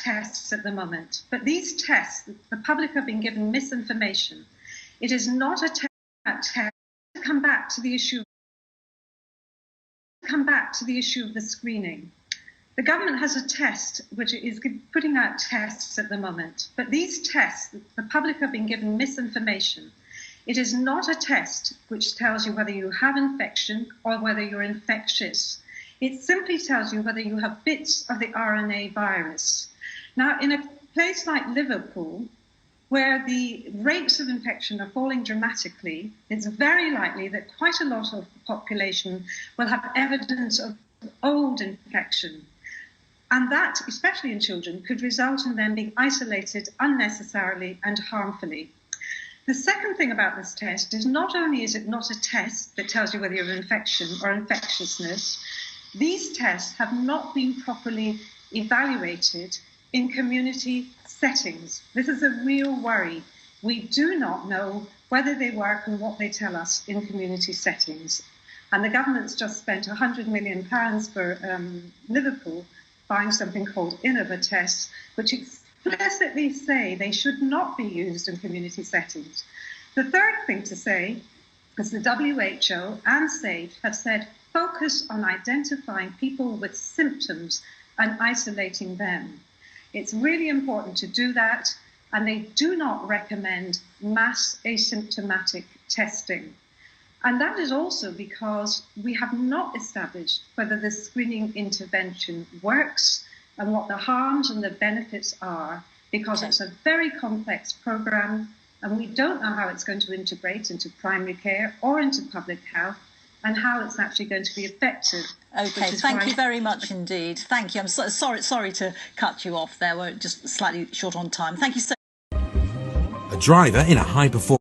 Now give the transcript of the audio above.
tests at the moment, but these tests, the public have been given misinformation. It is not a test to come back to the issue of the screening. The government has a test which is putting out tests at the moment, but these tests, the public have been given misinformation. It is not a test which tells you whether you have infection or whether you're infectious. It simply tells you whether you have bits of the RNA virus. Now, in a place like Liverpool, where the rates of infection are falling dramatically, it's very likely that quite a lot of the population will have evidence of old infection. And that, especially in children, could result in them being isolated unnecessarily and harmfully. The second thing about this test is not only is it not a test that tells you whether you have infection or infectiousness, these tests have not been properly evaluated in community settings. This is a real worry. We do not know whether they work and what they tell us in community settings. And the government's just spent £100 million for Liverpool buying something called Innovatests, which explicitly say they should not be used in community settings. The third thing to say is the WHO and SAGE have said focus on identifying people with symptoms and isolating them. It's really important to do that, and they do not recommend mass asymptomatic testing. And that is also because we have not established whether the screening intervention works and what the harms and the benefits are, because it's a very complex programme and we don't know how it's going to integrate into primary care or into public health and how it's actually going to be effective. OK, thank you very much indeed. Thank you. I'm sorry to cut you off there. We're just slightly short on time. Thank you so much. A driver in a high-performance